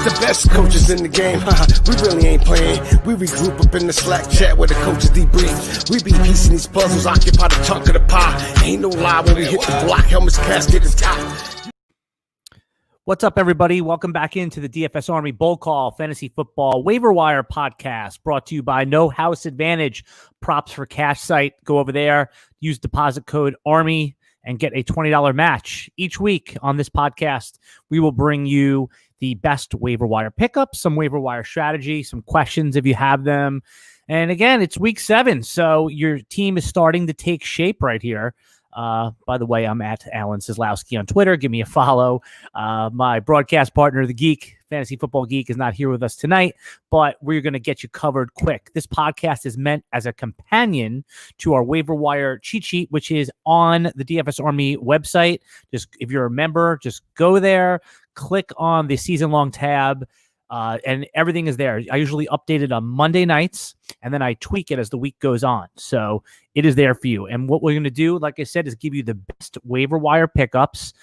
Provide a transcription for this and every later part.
The best coaches in the game, we really ain't playing. We regroup up in the Slack chat where the coaches debrief. We be piecing these puzzles, occupy the chunk of the pie. Ain't no lie when we hit the block, helmets, casket is top. What's up, everybody? Welcome back into the DFS Army Bowl Call Fantasy Football Waiver Wire podcast, brought to you by No House Advantage Props for Cash site. Go over there, use deposit code ARMY, and get a $20 match. Each week on this podcast, we will bring you the best waiver wire pickups, some waiver wire strategy, some questions if you have them. And again, it's week 7, so your team is starting to take shape right here. By the way, I'm at Alan Seslowsky on Twitter. Give me a follow. My broadcast partner, the Geek, Fantasy Football Geek, is not here with us tonight, but we're going to get you covered quick. This podcast is meant as a companion to our waiver wire cheat sheet, which is on the DFS Army website. Just if you're a member, just go there, click on the season-long tab, and everything is there. I usually update it on Monday nights, and then I tweak it as the week goes on. So it is there for you. And what we're going to do, like I said, is give you the best waiver wire pickups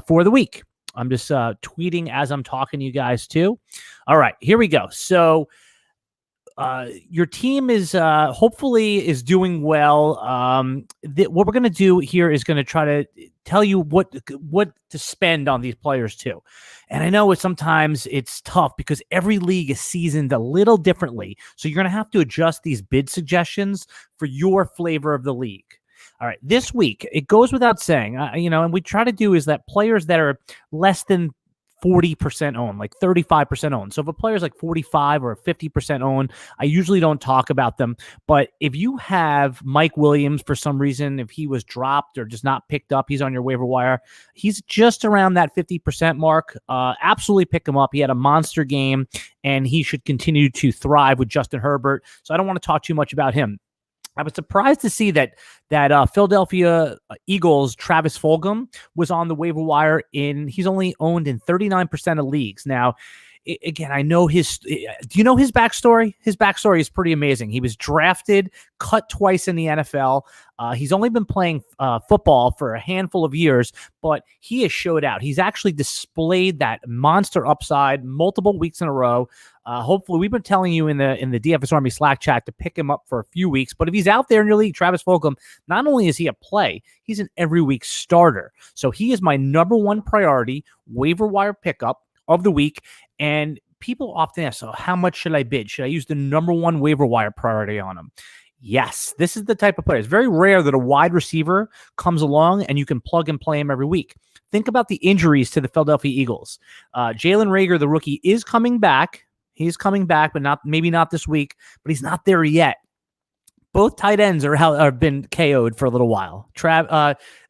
for the week. I'm just tweeting as I'm talking to you guys too. All right, here we go. So your team is hopefully is doing well. What we're going to do here is going to try to tell you what to spend on these players too. And I know sometimes it's tough because every league is seasoned a little differently. So you're going to have to adjust these bid suggestions for your flavor of the league. All right, this week, it goes without saying, and we try to do is that players that are less than 40% owned, like 35% owned. So if a player is like 45 or 50% owned, I usually don't talk about them. But if you have Mike Williams for some reason, if he was dropped or just not picked up, he's on your waiver wire. He's just around that 50% mark. Absolutely pick him up. He had a monster game, and he should continue to thrive with Justin Herbert. So I don't want to talk too much about him. I was surprised to see that Philadelphia Eagles Travis Fulgham was on the waiver wire. He's only owned in 39% of leagues. Now, again, I know do you know his backstory? His backstory is pretty amazing. He was drafted, cut twice in the NFL. He's only been playing football for a handful of years, but he has showed out. He's actually displayed that monster upside multiple weeks in a row. Hopefully, we've been telling you in the DFS Army Slack chat to pick him up for a few weeks. But if he's out there in your league, Travis Fulgham, not only is he a play, he's an every week starter. So he is my number one priority waiver wire pickup of the week. And people often ask, so how much should I bid? Should I use the number one waiver wire priority on him? Yes, this is the type of player. It's very rare that a wide receiver comes along and you can plug and play him every week. Think about the injuries to the Philadelphia Eagles. Jalen Reagor, the rookie, is coming back. He's coming back, but maybe not this week, but he's not there yet. Both tight ends have been KO'd for a little while.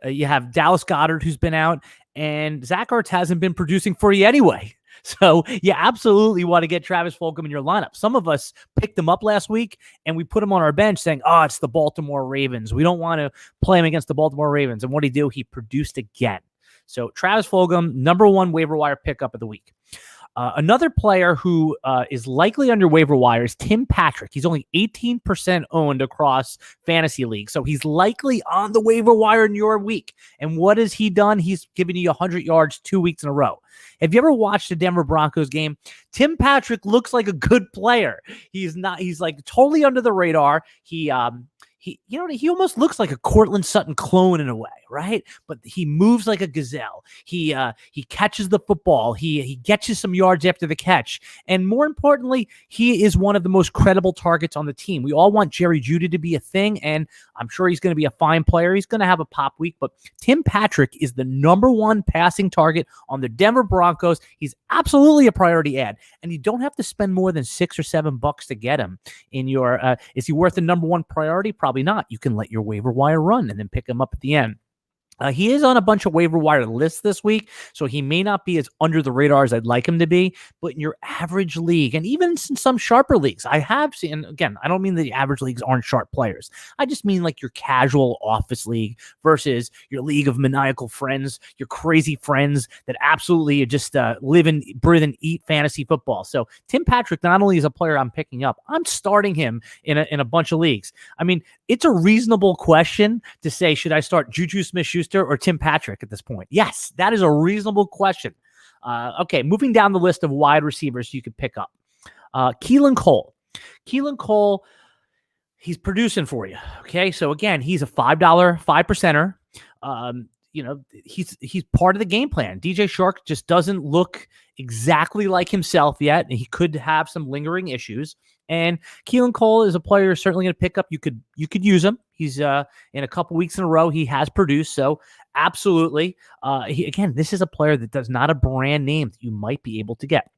You have Dallas Goedert, who's been out, and Zach Ertz hasn't been producing for you anyway. So you absolutely want to get Travis Fulgham in your lineup. Some of us picked him up last week, and we put him on our bench saying, it's the Baltimore Ravens. We don't want to play him against the Baltimore Ravens. And what did he do? He produced again. So Travis Fulgham, number one waiver wire pickup of the week. Another player who is likely on your waiver wire is Tim Patrick. He's only 18% owned across fantasy leagues, so he's likely on the waiver wire in your week. And what has he done? He's given you 100 yards 2 weeks in a row. Have you ever watched the Denver Broncos game? Tim Patrick looks like a good player. He's like totally under the radar. He almost looks like a Cortland Sutton clone in a way, right? But he moves like a gazelle. He catches the football. He gets you some yards after the catch. And more importantly, he is one of the most credible targets on the team. We all want Jerry Jeudy to be a thing, and I'm sure he's going to be a fine player. He's going to have a pop week, but Tim Patrick is the number one passing target on the Denver Broncos. He's absolutely a priority ad, and you don't have to spend more than $6 or $7 to get him in your. Is he worth the number one priority? Probably not. You can let your waiver wire run and then pick him up at the end. He is on a bunch of waiver wire lists this week, so he may not be as under the radar as I'd like him to be, but in your average league, and even in some sharper leagues, I have seen, and again, I don't mean that the average leagues aren't sharp players. I just mean like your casual office league versus your league of maniacal friends, your crazy friends that absolutely just live and breathe and eat fantasy football. So Tim Patrick not only is a player I'm picking up, I'm starting him in a bunch of leagues. I mean, it's a reasonable question to say, should I start Juju Smith-Schuster or Tim Patrick at this point? Yes, that is a reasonable question. Okay, moving down the list of wide receivers you could pick up. Keelan Cole. Keelan Cole, he's producing for you. Okay, so again, he's a $5 5%er. He's part of the game plan. DJ Shark just doesn't look exactly like himself yet, and he could have some lingering issues. And Keelan Cole is a player you're certainly going to pick up. You could use him. He's in a couple weeks in a row he has produced, so absolutely. This is a player that does not a brand name that you might be able to get.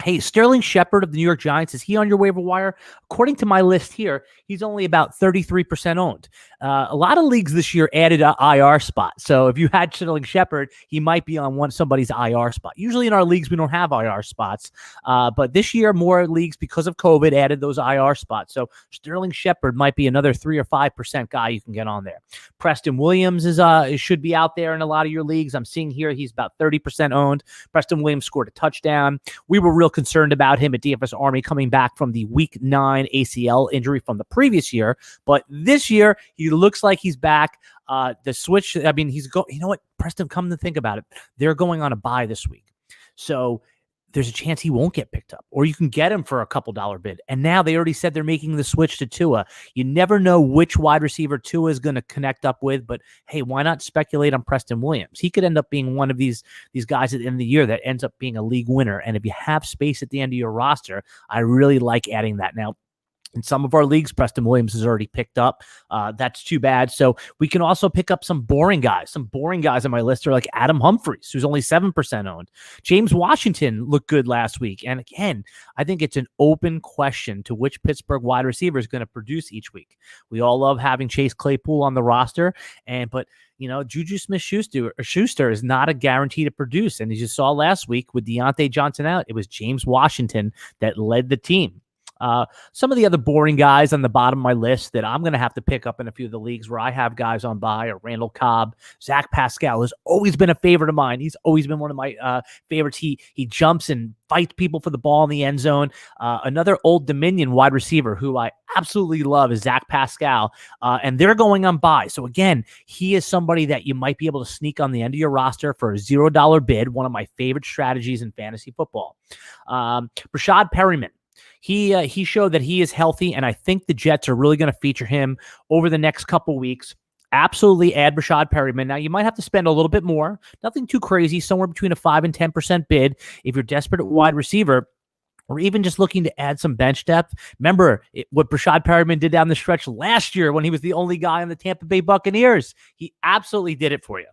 Hey, Sterling Shepard of the New York Giants, is he on your waiver wire? According to my list here, he's only about 33% owned. A lot of leagues this year added an IR spot. So if you had Sterling Shepard, he might be on somebody's IR spot. Usually in our leagues, we don't have IR spots. But this year, more leagues, because of COVID, added those IR spots. So Sterling Shepard might be another 3 or 5% guy you can get on there. Preston Williams should be out there in a lot of your leagues. I'm seeing here he's about 30% owned. Preston Williams scored a touchdown. We were real concerned about him at DFS Army coming back from the week 9 ACL injury from the previous year, but this year he looks like he's back. The switch, I mean, you know what, Preston, come to think about it, they're going on a bye this week, so there's a chance he won't get picked up, or you can get him for a couple dollar bid. And now they already said they're making the switch to Tua. You never know which wide receiver Tua is going to connect up with, but hey, why not speculate on Preston Williams? He could end up being one of these guys at the end of the year that ends up being a league winner. And if you have space at the end of your roster, I really like adding that. Now, in some of our leagues, Preston Williams is already picked up. That's too bad. So we can also pick up some boring guys. Some boring guys on my list are like Adam Humphries, who's only 7% owned. James Washington looked good last week. And again, I think it's an open question to which Pittsburgh wide receiver is going to produce each week. We all love having Chase Claypool on the roster, but Juju Smith-Schuster is not a guarantee to produce. And as you saw last week with Deontay Johnson out, it was James Washington that led the team. Some of the other boring guys on the bottom of my list that I'm going to have to pick up in a few of the leagues where I have guys on bye are Randall Cobb. Zach Pascal has always been a favorite of mine. He's always been one of my favorites. He jumps and fights people for the ball in the end zone. Another Old Dominion wide receiver who I absolutely love is Zach Pascal, and they're going on bye. So again, he is somebody that you might be able to sneak on the end of your roster for a $0 bid, one of my favorite strategies in fantasy football. Rashad Perryman. He showed that he is healthy, and I think the Jets are really going to feature him over the next couple weeks. Absolutely add Rashad Perryman. Now, you might have to spend a little bit more. Nothing too crazy, somewhere between a 5 and 10% bid if you're desperate at wide receiver, or even just looking to add some bench depth. Remember what Rashad Perryman did down the stretch last year when he was the only guy on the Tampa Bay Buccaneers. He absolutely did it for you.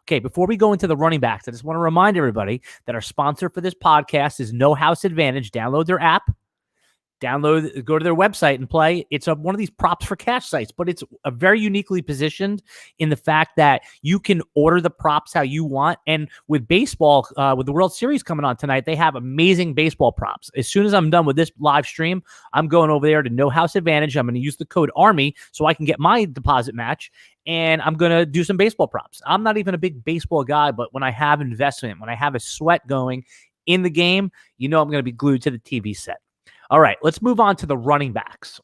Okay, before we go into the running backs, I just want to remind everybody that our sponsor for this podcast is No House Advantage. Download their app. Go to their website and play. It's one of these props for cash sites, but it's a very uniquely positioned in the fact that you can order the props how you want. And with baseball, with the World Series coming on tonight, they have amazing baseball props. As soon as I'm done with this live stream, I'm going over there to No House Advantage. I'm going to use the code ARMY so I can get my deposit match, and I'm going to do some baseball props. I'm not even a big baseball guy, but when I have investment, when I have a sweat going in the game, I'm going to be glued to the TV set. All right, let's move on to the running backs.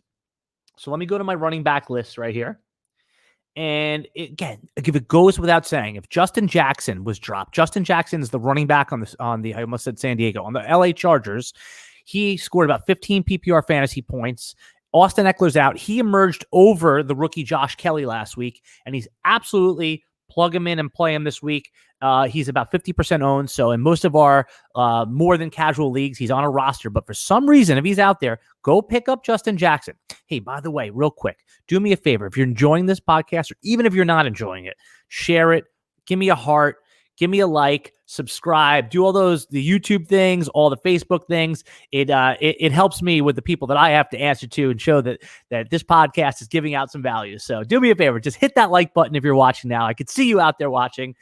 So let me go to my running back list right here. And again, if it goes without saying, if Justin Jackson was dropped, Justin Jackson is the running back on the I almost said San Diego, on the LA Chargers. He scored about 15 PPR fantasy points. Austin Eckler's out. He emerged over the rookie Josh Kelly last week, and he's absolutely plug him in and play him this week. He's about 50% owned. So in most of our more than casual leagues, he's on a roster. But for some reason, if he's out there, go pick up Justin Jackson. Hey, by the way, real quick, do me a favor. If you're enjoying this podcast, or even if you're not enjoying it, share it. Give me a heart. Give me a like, subscribe, do all the YouTube things, all the Facebook things. It helps me with the people that I have to answer to and show that this podcast is giving out some value. So do me a favor, just hit that like button if you're watching now. I could see you out there watching,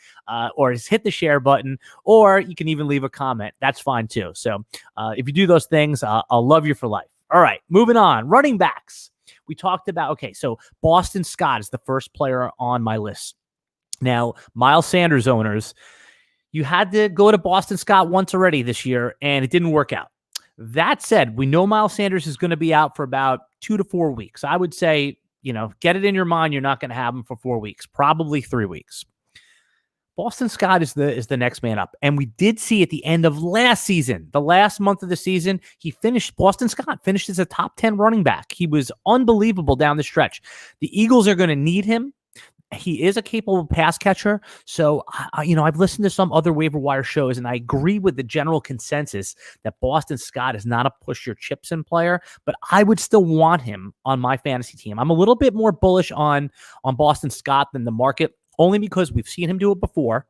or just hit the share button, or you can even leave a comment. That's fine too. So if you do those things, I'll love you for life. All right, moving on. Running backs. We talked about, so Boston Scott is the first player on my list. Now, Miles Sanders owners, you had to go to Boston Scott once already this year, and it didn't work out. That said, we know Miles Sanders is going to be out for about 2 to 4 weeks. I would say, get it in your mind you're not going to have him for 4 weeks, probably 3 weeks. Boston Scott is the next man up. And we did see at the end of last season, the last month of the season, Boston Scott finished as a top 10 running back. He was unbelievable down the stretch. The Eagles are going to need him. He is a capable pass catcher. So, I've listened to some other waiver wire shows, and I agree with the general consensus that Boston Scott is not a push your chips in player, but I would still want him on my fantasy team. I'm a little bit more bullish on Boston Scott than the market, only because we've seen him do it before.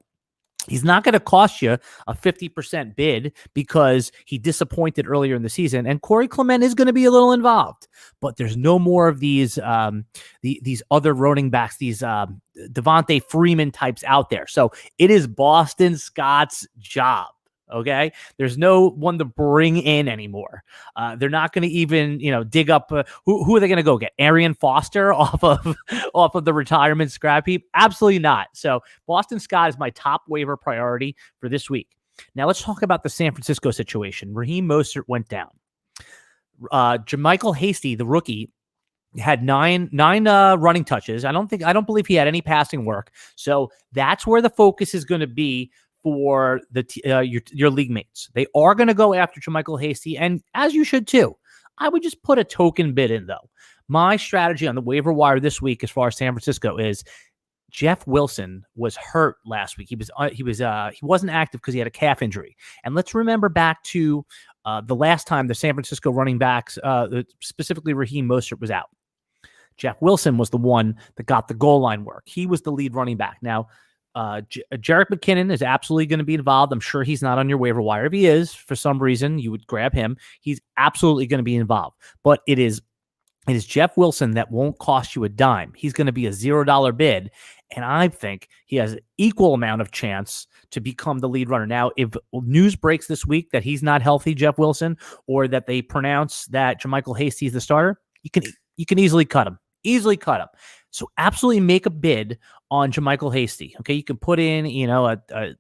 He's not going to cost you a 50% bid because he disappointed earlier in the season. And Corey Clement is going to be a little involved, but there's no more of these other running backs, these Devontae Freeman types out there. So it is Boston Scott's job. Okay, there's no one to bring in anymore. They're not going to even, dig up who are they going to go get? Arian Foster off of the retirement scrap heap? Absolutely not. So Boston Scott is my top waiver priority for this week. Now let's talk about the San Francisco situation. Raheem Mostert went down. JaMychal Hasty, the rookie, had nine running touches. I don't believe he had any passing work. So that's where the focus is going to be for your league mates. They are going to go after JaMychal Hasty, and as you should too. I would just put a token bid in, though. My strategy on the waiver wire this week, as far as San Francisco, is Jeff Wilson was hurt last week. He wasn't active because he had a calf injury. And let's remember back to the last time the San Francisco running backs, specifically Raheem Mostert, was out. Jeff Wilson was the one that got the goal line work. He was the lead running back. Now, Jerick McKinnon is absolutely going to be involved. I'm sure he's not on your waiver wire. If he is, for some reason, you would grab him. He's absolutely going to be involved. But it is Jeff Wilson that won't cost you a dime. He's going to be a $0 bid, and I think he has an equal amount of chance to become the lead runner. Now, if news breaks this week that he's not healthy, Jeff Wilson, or that they pronounce that JaMychal Hasty is the starter, you can easily cut him. So absolutely make a bid on JaMychal Hasty. Okay, you can put in, a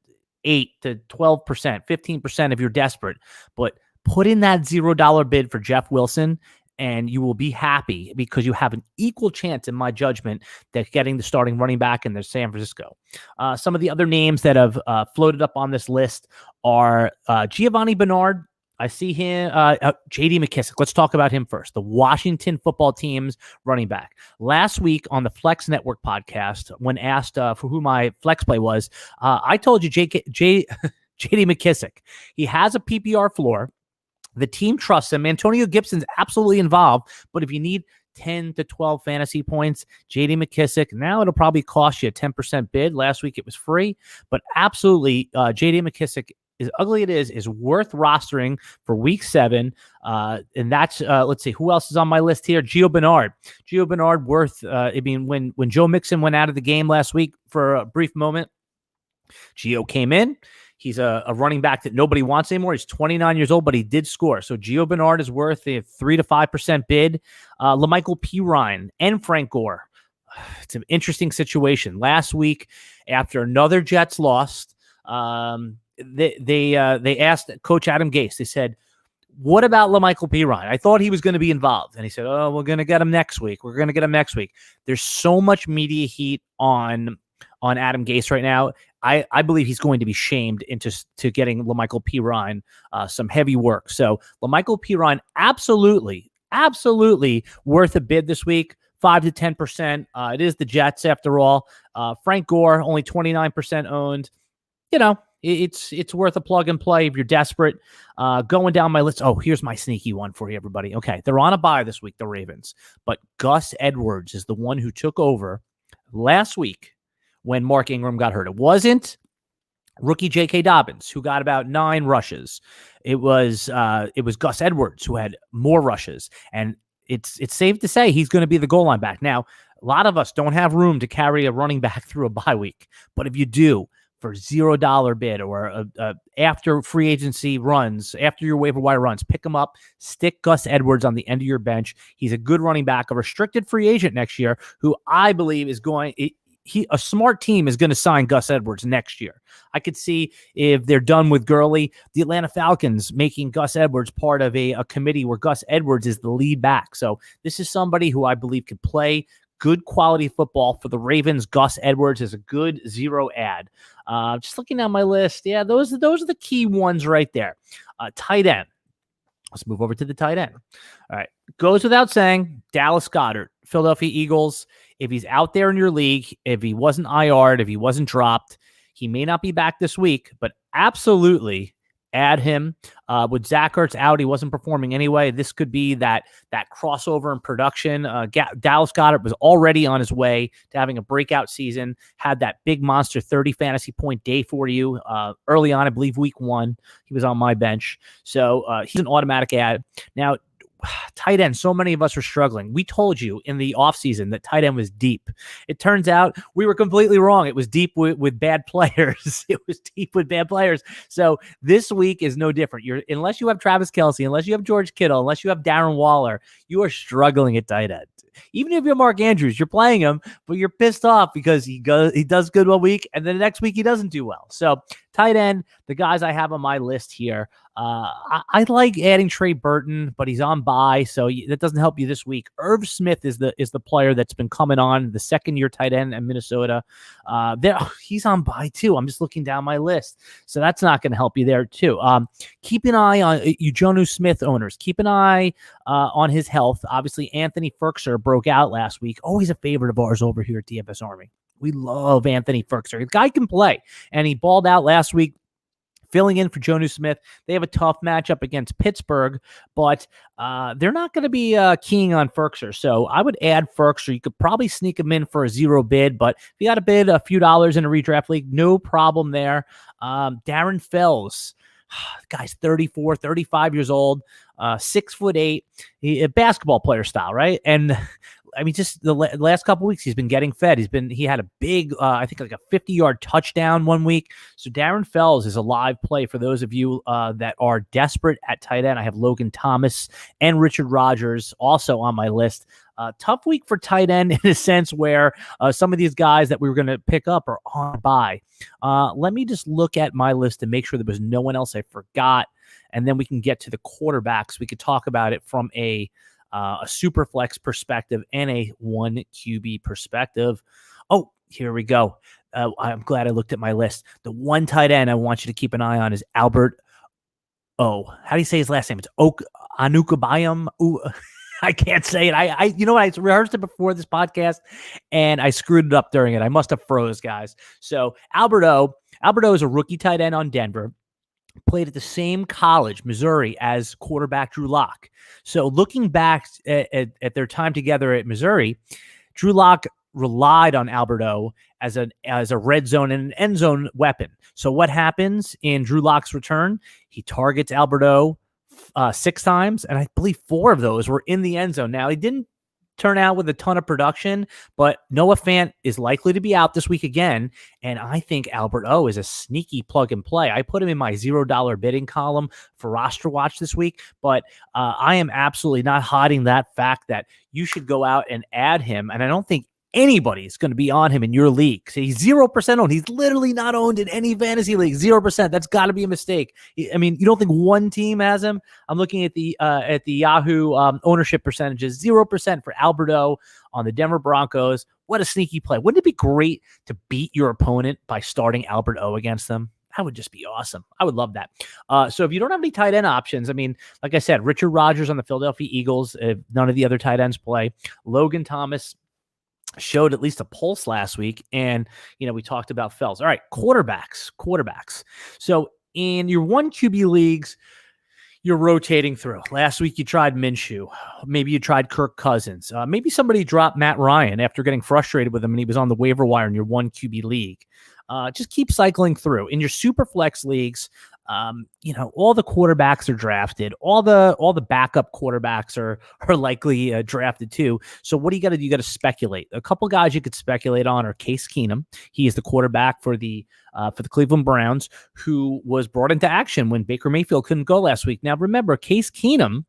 8 to 12%, 15% if you're desperate, but put in that $0 bid for Jeff Wilson, and you will be happy because you have an equal chance, in my judgment, that getting the starting running back in the San Francisco. Some of the other names that have floated up on this list are Giovanni Bernard. I see him, J.D. McKissic. Let's talk about him first. The Washington football team's running back. Last week on the Flex Network podcast, when asked for who my flex play was, I told you J.D. McKissic. He has a PPR floor. The team trusts him. Antonio Gibson's absolutely involved, but if you need 10 to 12 fantasy points, J.D. McKissic, now it'll probably cost you a 10% bid. Last week it was free, but absolutely J.D. McKissic, as ugly it is worth rostering for week 7. And that's, let's see, who else is on my list here? Gio Bernard. Gio Bernard worth, when Joe Mixon went out of the game last week for a brief moment, Gio came in. He's a running back that nobody wants anymore. He's 29 years old, but he did score. So Gio Bernard is worth a 3 to 5% bid. LaMichael Pirine and Frank Gore. It's an interesting situation. Last week, after another Jets lost, they asked Coach Adam Gase. They said, "What about LaMichael Pirine? I thought he was going to be involved." And he said, "Oh, we're going to get him next week. There's so much media heat on Adam Gase right now. I believe he's going to be shamed into getting LaMichael Pirine some heavy work. So LaMichael Pirine, absolutely worth a bid this week. 5 to 10%. It is the Jets after all. Frank Gore, only 29% owned. It's worth a plug and play if you're desperate. Going down my list. Oh, here's my sneaky one for you, everybody. Okay, they're on a bye this week, the Ravens. But Gus Edwards is the one who took over last week when Mark Ingram got hurt. It wasn't rookie J.K. Dobbins, who got about 9 rushes. It was Gus Edwards who had more rushes. And it's safe to say he's going to be the goal line back. Now, a lot of us don't have room to carry a running back through a bye week. But if you do, for $0 bid or after free agency runs, after your waiver wire runs, pick him up, stick Gus Edwards on the end of your bench. He's a good running back, a restricted free agent next year, who I believe is going – a smart team is going to sign Gus Edwards next year. I could see, if they're done with Gurley, the Atlanta Falcons making Gus Edwards part of a committee where Gus Edwards is the lead back. So this is somebody who I believe could play good quality football for the Ravens. Gus Edwards is a good zero ad. Just looking down my list, yeah, those are the key ones right there. Tight end. Let's move over to the tight end. All right. Goes without saying, Dallas Goedert, Philadelphia Eagles. If he's out there in your league, if he wasn't IR'd, if he wasn't dropped, he may not be back this week, but absolutely add him. With Zach Ertz out, he wasn't performing anyway. This could be that crossover in production. Dallas Goedert was already on his way to having a breakout season, had that big monster 30 fantasy point day for you early on, I believe week 1. He was on my bench. So he's an automatic add. Now, tight end, so many of us are struggling. We told you in the offseason that tight end was deep. It turns out we were completely wrong. It was deep with bad players. It was deep with bad players. So this week is no different. Unless you have Travis Kelce, unless you have George Kittle, unless you have Darren Waller, you are struggling at tight end. Even if you're Mark Andrews, you're playing him, but you're pissed off because he does good one week, and then the next week he doesn't do well. So tight end, the guys I have on my list here, I like adding Trey Burton, but he's on bye, so that doesn't help you this week. Irv Smith is the player that's been coming on, the second-year tight end in Minnesota. He's on bye too. I'm just looking down my list, so that's not going to help you there too. Keep an eye on you, Jonnu Smith owners. Keep an eye on his health. Obviously, Anthony Firkser broke out last week. Always a favorite of ours over here at DFS Army. We love Anthony Firkser. The guy can play, and he balled out last week, filling in for Jonnu Smith. They have a tough matchup against Pittsburgh, but they're not going to be keying on Firkser. So I would add Firkser. You could probably sneak him in for a zero bid, but if you got to bid a few dollars in a redraft league, no problem there. Darren Fells. Guy's 34, 35 years old, 6'8", a basketball player style, right? And I mean, just the last couple of weeks, he's been getting fed. He had a big, I think like a 50-yard touchdown one week. So Darren Fells is a live play for those of you that are desperate at tight end. I have Logan Thomas and Richard Rodgers also on my list. Tough week for tight end in a sense where some of these guys that we were going to pick up are on bye. Let me just look at my list and make sure there was no one else I forgot, and then we can get to the quarterbacks. We could talk about it from a super flex perspective and a 1 QB perspective. Oh, here we go. I'm glad I looked at my list. The one tight end I want you to keep an eye on is Albert O. How do you say his last name? It's Anukabayam. I can't say it. I you know what? I rehearsed it before this podcast, and I screwed it up during it. I must have froze, guys. So Albert O is a rookie tight end on Denver. Played at the same college, Missouri, as quarterback Drew Lock. So looking back at their time together at Missouri, Drew Lock relied on Albert O as a red zone and an end zone weapon. So what happens in Drew Lock's return? He targets Albert O 6 times, and I believe 4 of those were in the end zone. Now, he didn't turn out with a ton of production, but Noah Fant is likely to be out this week again, and I think Albert O is a sneaky plug and play. I put him in my $0 bidding column for roster watch this week, but I am absolutely not hiding that fact that you should go out and add him, and I don't think anybody's going to be on him in your league. So he's 0% owned. He's literally not owned in any fantasy league. 0%. That's got to be a mistake. I mean, you don't think one team has him? I'm looking at the Yahoo ownership percentages. 0% for Albert O on the Denver Broncos. What a sneaky play. Wouldn't it be great to beat your opponent by starting Albert O against them? That would just be awesome. I would love that. So if you don't have any tight end options, I mean, like I said, Richard Rodgers on the Philadelphia Eagles, if none of the other tight ends play. Logan Thomas showed at least a pulse last week. And, we talked about Fells. All right, quarterbacks. So in your 1 QB leagues, you're rotating through. Last week, you tried Minshew. Maybe you tried Kirk Cousins. Maybe somebody dropped Matt Ryan after getting frustrated with him and he was on the waiver wire in your 1 QB league. Just keep cycling through. In your super flex leagues, all the quarterbacks are drafted. All the backup quarterbacks are likely drafted too. So what do you got to do? You got to speculate. A couple guys you could speculate on are Case Keenum. He is the quarterback for the Cleveland Browns, who was brought into action when Baker Mayfield couldn't go last week. Now remember, Case Keenum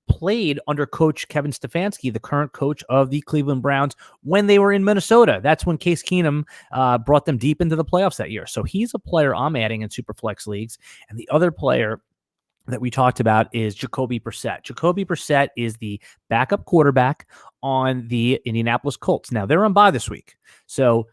played under coach Kevin Stefanski, the current coach of the Cleveland Browns, when they were in Minnesota. That's when Case Keenum brought them deep into the playoffs that year. So he's a player I'm adding in Superflex leagues. And the other player that we talked about is Jacoby Brissett. Jacoby Brissett is the backup quarterback on the Indianapolis Colts. Now, they're on bye this week. So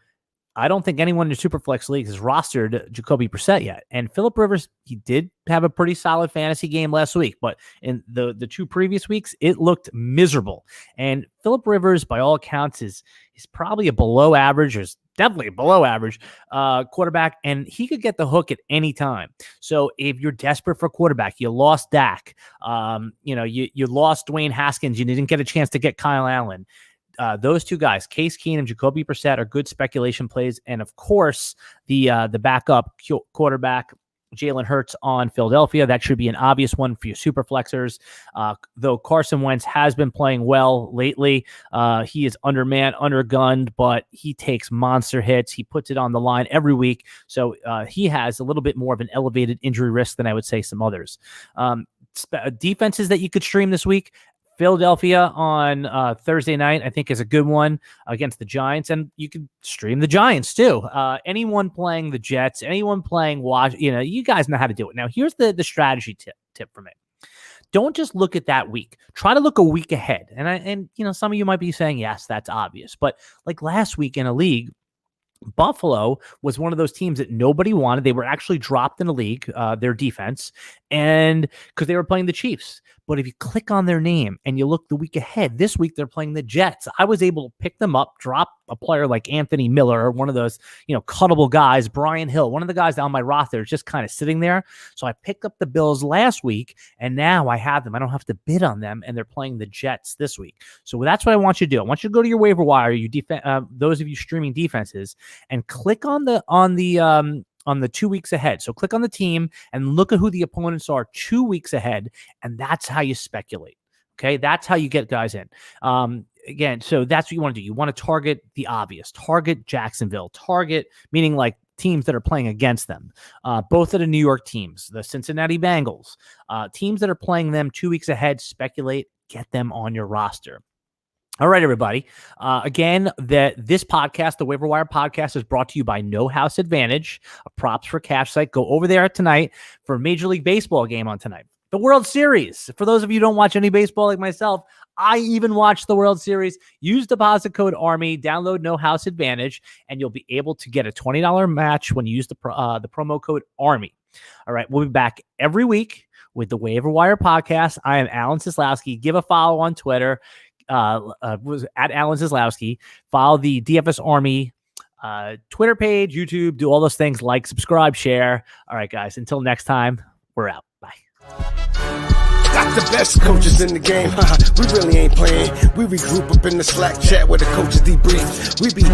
I don't think anyone in the Superflex League has rostered Jacoby Brissett yet. And Phillip Rivers, he did have a pretty solid fantasy game last week, but in the two previous weeks, it looked miserable. And Phillip Rivers, by all accounts, is probably a below average, or is definitely a below average quarterback, and he could get the hook at any time. So if you're desperate for a quarterback, you lost Dak, you lost Dwayne Haskins, you didn't get a chance to get Kyle Allen. Those two guys, Case Keenum, Jacoby Brissett, are good speculation plays. And of course, the backup quarterback, Jalen Hurts on Philadelphia. That should be an obvious one for your super flexers. Though Carson Wentz has been playing well lately. He is undermanned, undergunned, but he takes monster hits. He puts it on the line every week. So he has a little bit more of an elevated injury risk than I would say some others. Defenses that you could stream this week. Philadelphia on Thursday night, I think, is a good one against the Giants, and you can stream the Giants too. Anyone playing the Jets, anyone playing you guys know how to do it. Now, here's the strategy tip for me. Don't just look at that week. Try to look a week ahead. And some of you might be saying, yes, that's obvious, but like last week in a league, Buffalo was one of those teams that nobody wanted. They were actually dropped in the league, their defense, and because they were playing the Chiefs. But if you click on their name and you look the week ahead, this week they're playing the Jets. I was able to pick them up, drop a player like Anthony Miller, or one of those, cuttable guys, Brian Hill, one of the guys on my roster is just kind of sitting there. So I picked up the Bills last week, and now I have them. I don't have to bid on them, and they're playing the Jets this week. So that's what I want you to do. I want you to go to your waiver wire, those of you streaming defenses, and click on the 2 weeks ahead. So click on the team and look at who the opponents are 2 weeks ahead, and that's how you speculate. Okay, that's how you get guys in. Again, so that's what you want to do. You want to target the obvious. Target Jacksonville. Target, meaning like teams that are playing against them. Both of the New York teams, the Cincinnati Bengals, teams that are playing them 2 weeks ahead, speculate, get them on your roster. All right, everybody. Again, this podcast, the Waiver Wire podcast, is brought to you by No House Advantage, a props for cash site. Go over there tonight for a Major League Baseball game on tonight. The World Series. For those of you who don't watch any baseball like myself, I even watch the World Series. Use deposit code ARMY, download No House Advantage, and you'll be able to get a $20 match when you use the promo code ARMY. All right, we'll be back every week with the Waiver Wire podcast. I am Alan Seslowsky. Give a follow on Twitter. Was at Alan Seslowsky. Follow the DFS Army Twitter page, YouTube, do all those things, like, subscribe, share. All right, guys, until next time, we're out. Bye. Got the best coaches in the game. We really ain't playing. We regroup up in the Slack chat where the coaches debrief. We be